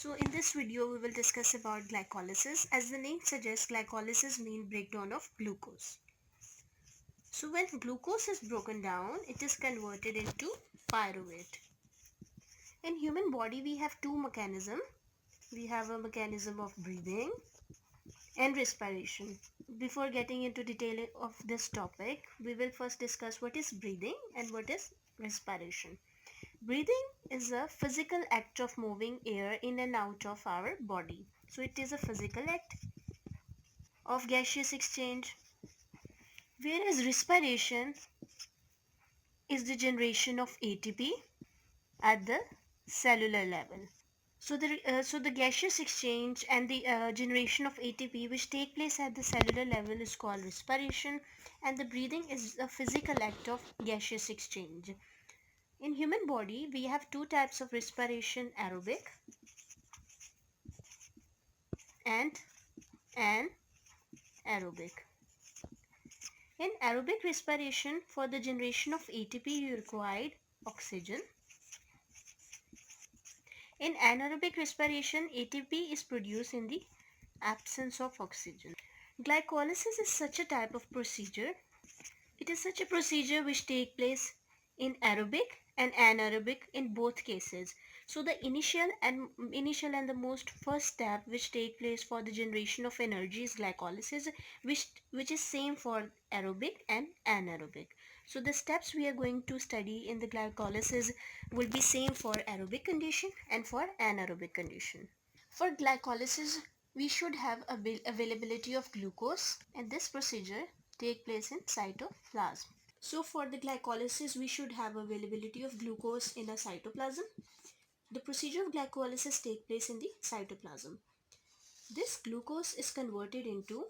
So in this video we will discuss about glycolysis. As the name suggests, glycolysis means breakdown of glucose. So when glucose is broken down, it is converted into pyruvate. In human body we have two mechanisms. We have a mechanism of breathing and respiration. Before getting into detail of this topic, we will first discuss what is breathing and what is respiration. Breathing is a physical act of moving air in and out of our body. So it is a physical act of gaseous exchange, whereas respiration is the generation of ATP at the cellular level. So the gaseous exchange and the generation of ATP which take place at the cellular level is called respiration, and the breathing is a physical act of gaseous exchange. In human body we have two types of respiration: aerobic and anaerobic. In aerobic respiration, for the generation of ATP you require oxygen. In anaerobic respiration, ATP is produced in the absence of oxygen. Glycolysis is such a type of procedure. It is such a procedure which takes place in aerobic and anaerobic in both cases. So the initial and the most first step which take place for the generation of energy is glycolysis, which is same for aerobic and anaerobic. So the steps we are going to study in the glycolysis will be same for aerobic condition and for anaerobic condition. For glycolysis, we should have availability of glucose, and this procedure take place in cytoplasm. So for the glycolysis, we should have availability of glucose in a cytoplasm. The procedure of glycolysis take place in the cytoplasm. This glucose is converted into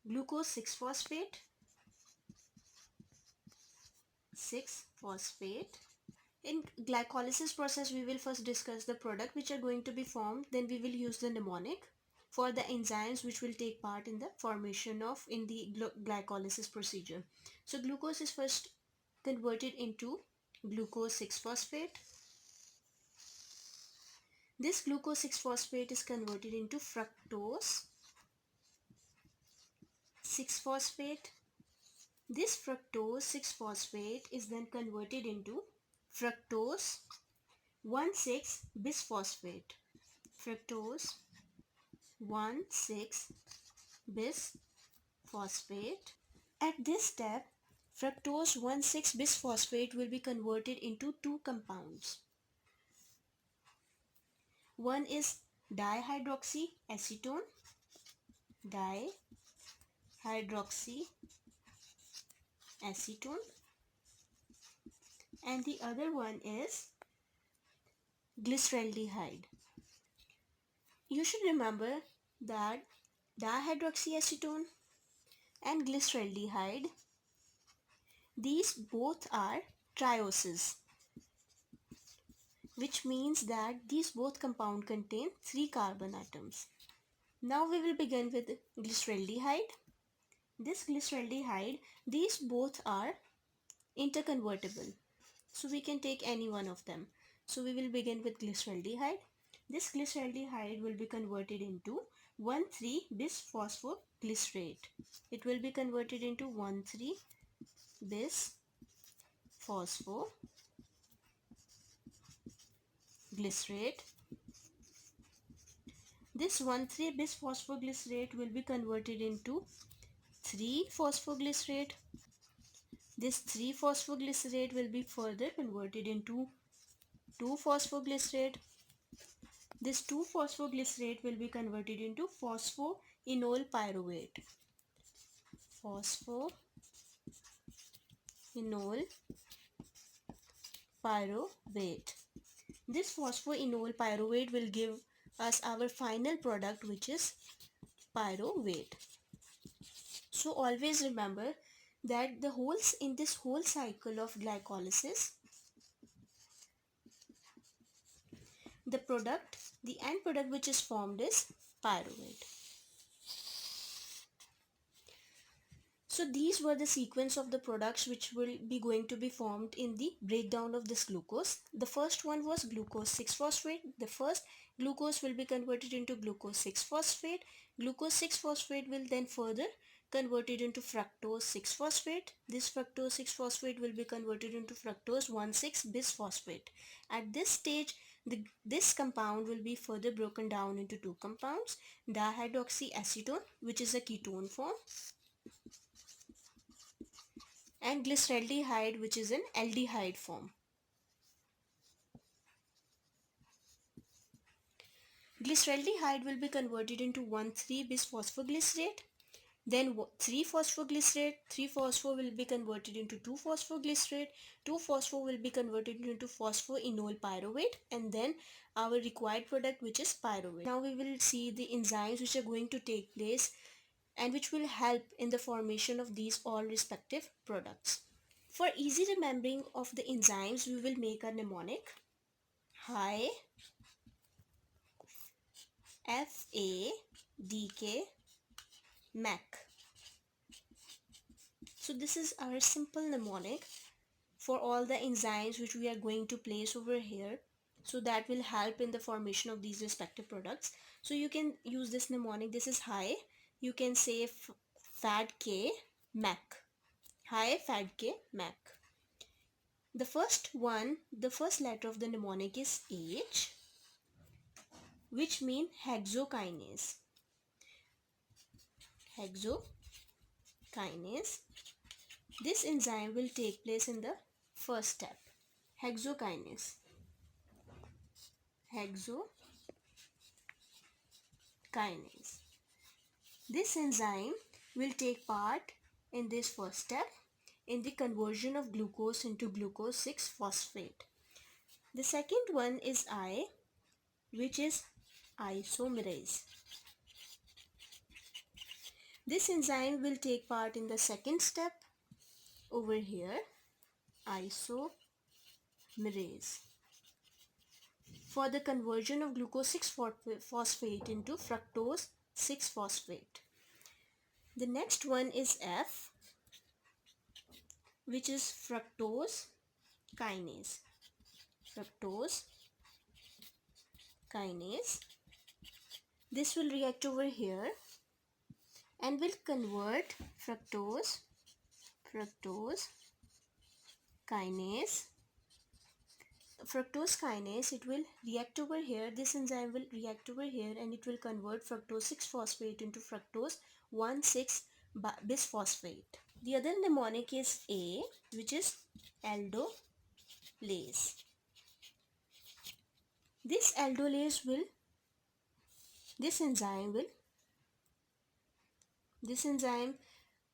glucose 6-phosphate, 6-phosphate. In glycolysis process, we will first discuss the product which are going to be formed. Then we will use the mnemonic for the enzymes which will take part in the formation of in the glycolysis procedure. So glucose is first converted into glucose 6-phosphate. This glucose 6-phosphate is converted into fructose 6-phosphate. This fructose 6-phosphate is then converted into fructose 1,6-bisphosphate. Fructose 1,6-bisphosphate. At this step, fructose 1,6-bisphosphate will be converted into two compounds. One is dihydroxyacetone, and the other one is glyceraldehyde. You should remember that dihydroxyacetone and glyceraldehyde, these both are trioses, which means that these both compounds contain 3 carbon atoms. Now we will begin with glyceraldehyde. This glyceraldehyde, these both are interconvertible, so we can take any one of them. So we will begin with glyceraldehyde. This glyceraldehyde will be converted into 1,3-bisphosphoglycerate. It will be converted into 1,3-bisphosphoglycerate. This 1,3-bisphosphoglycerate will be converted into 3-phosphoglycerate. This 3-phosphoglycerate will be further converted into 2-phosphoglycerate. This 2-phosphoglycerate will be converted into phosphoenol pyruvate. Phosphoenol pyruvate. This phosphoenol pyruvate will give us our final product, which is pyruvate. So always remember that in this whole cycle of glycolysis, the end product which is formed is pyruvate. So these were the sequence of the products which will be going to be formed in the breakdown of this glucose. The first one was glucose 6-phosphate. The first glucose will be converted into glucose 6-phosphate. Glucose 6-phosphate will then further converted into fructose 6-phosphate. This fructose 6-phosphate will be converted into fructose 1,6-bisphosphate. At this stage, this compound will be further broken down into two compounds, dihydroxyacetone, which is a ketone form, and glyceraldehyde, which is an aldehyde form. Glyceraldehyde will be converted into 1,3-bisphosphoglycerate. Then 3-phosphoglycerate, 3-phosphor will be converted into 2-phosphoglycerate, 2-phosphor will be converted into phosphoenol pyruvate, and then our required product, which is pyruvate. Now we will see the enzymes which are going to take place and which will help in the formation of these all respective products. For easy remembering of the enzymes, we will make a mnemonic: high FADK MAC. So this is our simple mnemonic for all the enzymes which we are going to place over here. So that will help in the formation of these respective products. So you can use this mnemonic. This is high. You can say FADK MAC. High FADK MAC. The first letter of the mnemonic is H, which means hexokinase. Hexokinase. This enzyme will take place in the first step. Hexokinase. Hexokinase. This enzyme will take part in this first step in the conversion of glucose into glucose 6-phosphate. The second one is I, which is isomerase. This enzyme will take part in the second step over here, isomerase, for the conversion of glucose 6-phosphate into fructose 6-phosphate. The next one is F, which is fructose kinase. This will react over here and will convert fructose kinase. It will react over here. This enzyme will react over here and it will convert fructose 6-phosphate into fructose 1,6-bisphosphate. The other mnemonic is A, which is aldolase. This enzyme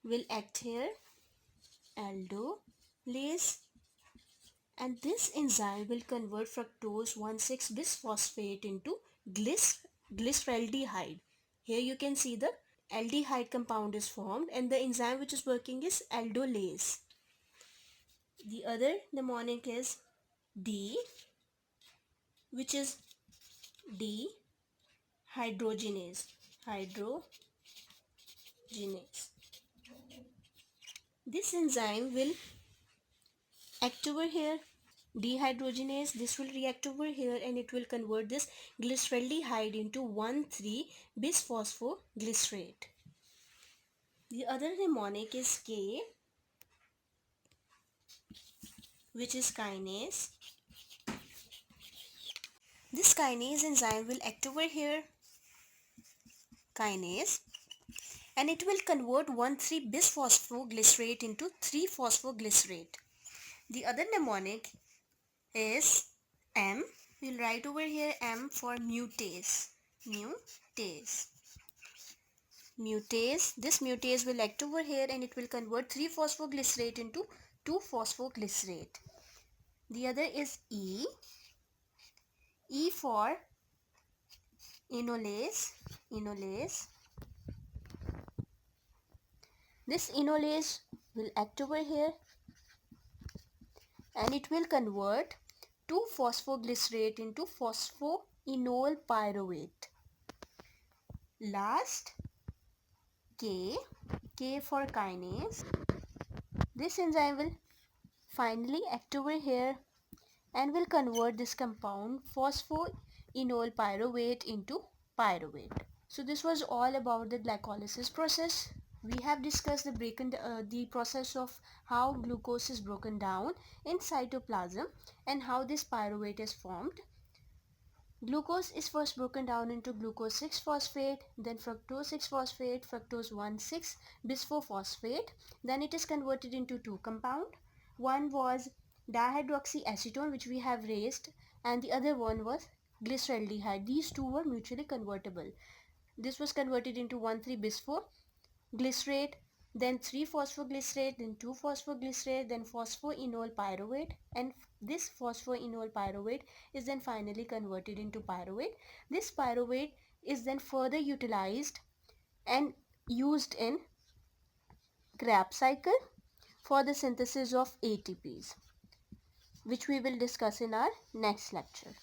will act here, aldolase, and this enzyme will convert fructose 1,6-bisphosphate into glyceraldehyde. Here you can see the aldehyde compound is formed and the enzyme which is working is aldolase. The other mnemonic is D, which is dehydrogenase. This enzyme will act over here, dehydrogenase. This will react over here and it will convert this glyceraldehyde into 1,3-bisphosphoglycerate. The other mnemonic is K, which is kinase. This kinase enzyme will act over here, kinase, and it will convert 1,3-bisphosphoglycerate into 3-phosphoglycerate. The other mnemonic is M. We'll write over here M for mutase. This mutase will act over here and it will convert 3-phosphoglycerate into 2-phosphoglycerate. The other is E for enolase. This enolase will act over here and it will convert 2-phosphoglycerate into phosphoenol pyruvate. Last, K K for kinase. This enzyme will finally act over here and will convert this compound phosphoenol pyruvate into pyruvate. So this was all about the glycolysis process. We have discussed the process of how glucose is broken down in cytoplasm and how this pyruvate is formed. Glucose is first broken down into glucose 6-phosphate, then fructose 6-phosphate, fructose 1,6-bisphosphate. Then it is converted into two compound. One was dihydroxyacetone, which we have raised, and the other one was glyceraldehyde. These two were mutually convertible. This was converted into 1,3-bisphoglycerate, then 3-phosphoglycerate, then 2-phosphoglycerate, then phosphoenol pyruvate, and this phosphoenol pyruvate is then finally converted into pyruvate. This pyruvate is then further utilized and used in Krebs cycle for the synthesis of ATPs, which we will discuss in our next lecture.